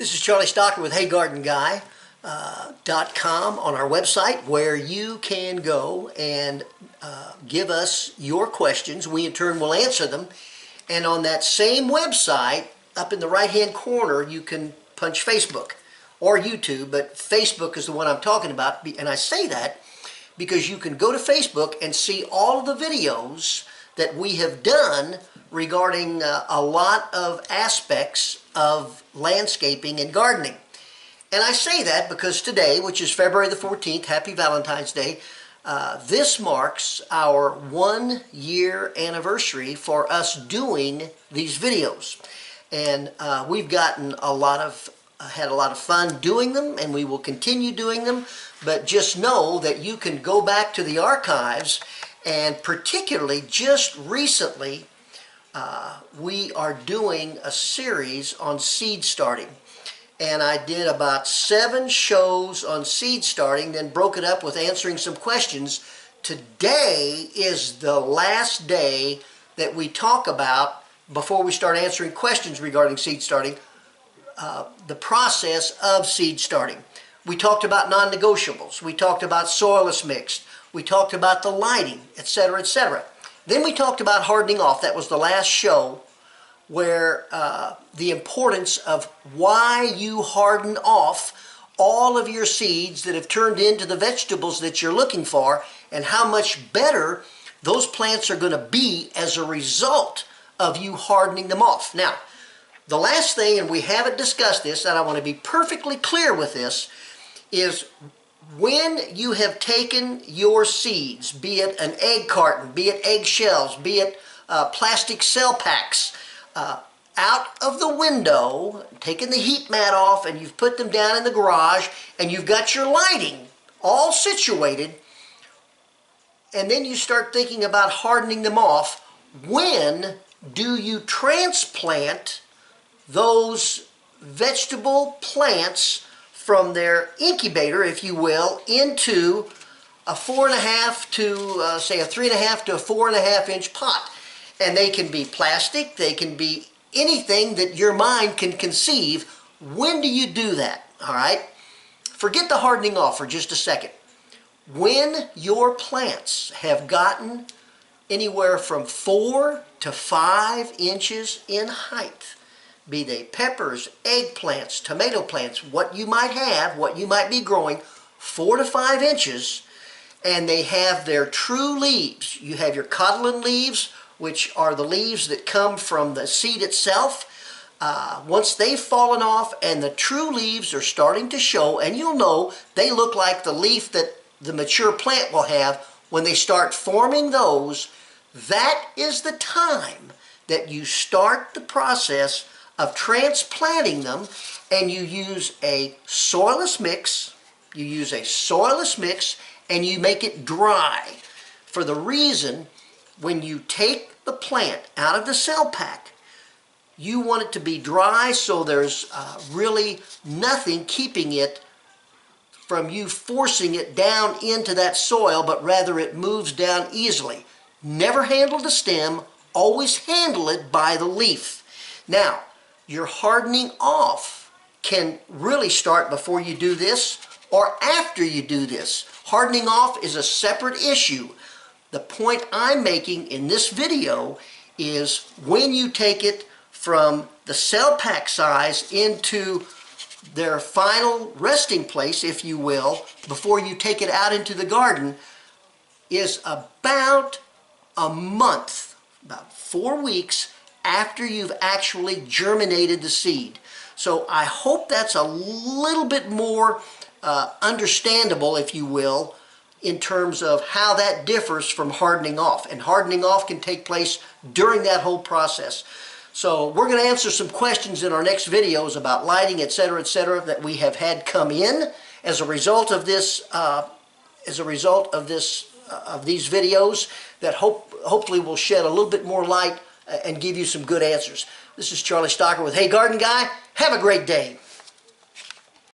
This is Charlie Stocker with HeyGardenGuy.com on our website, where you can go and give us your questions. We in turn will answer them. And on that same website, up in the right-hand corner, you can punch Facebook or YouTube, but Facebook is the one I'm talking about. And I say that because you can go to Facebook and see all of the videos that we have done regarding a lot of aspects of landscaping and gardening. And I say that because today, which is February the 14th, Happy Valentine's Day, this marks our 1-year anniversary for us doing these videos. And we've gotten had a lot of fun doing them, and we will continue doing them. But just know that you can go back to the archives, and particularly just recently, we are doing a series on seed starting. And I did about 7 shows on seed starting, then broke it up with answering some questions. Today is the last day that we talk about, before we start answering questions regarding seed starting, the process of seed starting. We talked about non-negotiables. We talked about soilless mixed. We talked about the lighting, etc., etc. Then we talked about hardening off. That was the last show, where the importance of why you harden off all of your seeds that have turned into the vegetables that you're looking for, and how much better those plants are going to be as a result of you hardening them off. Now, the last thing, and we haven't discussed this, and I want to be perfectly clear with this, is when you have taken your seeds, be it an egg carton, be it egg shells, be it plastic cell packs, out of the window, taken the heat mat off, and you've put them down in the garage, and you've got your lighting all situated, and then you start thinking about hardening them off. When do you transplant those vegetable plants from their incubator, if you will, into a 4.5 to say a 3.5 to a 4.5 inch pot? And they can be plastic, they can be anything that your mind can conceive. When do you do that? All right? Forget the hardening off for just a second. When your plants have gotten anywhere from 4 to 5 inches in height, be they peppers, eggplants, tomato plants, what you might have, what you might be growing, 4 to 5 inches, and they have their true leaves. You have your cotyledon leaves, which are the leaves that come from the seed itself. Once they've fallen off and the true leaves are starting to show, and you'll know they look like the leaf that the mature plant will have when they start forming those, that is the time that you start the process of transplanting them, and you use a soilless mix. You use a soilless mix, and you make it dry. For the reason, when you take the plant out of the cell pack, you want it to be dry, so there's really nothing keeping it from you forcing it down into that soil, but rather it moves down easily. Never handle the stem, always handle it by the leaf. Now, your hardening off can really start before you do this or after you do this. Hardening off is a separate issue. The point I'm making in this video is when you take it from the cell pack size into their final resting place, if you will, before you take it out into the garden, is about a month, about 4 weeks after you've actually germinated the seed. So I hope that's a little bit more understandable, if you will, in terms of how that differs from hardening off. And hardening off can take place during that whole process. So we're going to answer some questions in our next videos about lighting, etc., that we have had come in as a result of this, these videos that hopefully will shed a little bit more light and give you some good answers. This is Charlie Stocker with Hey Garden Guy. Have a great day.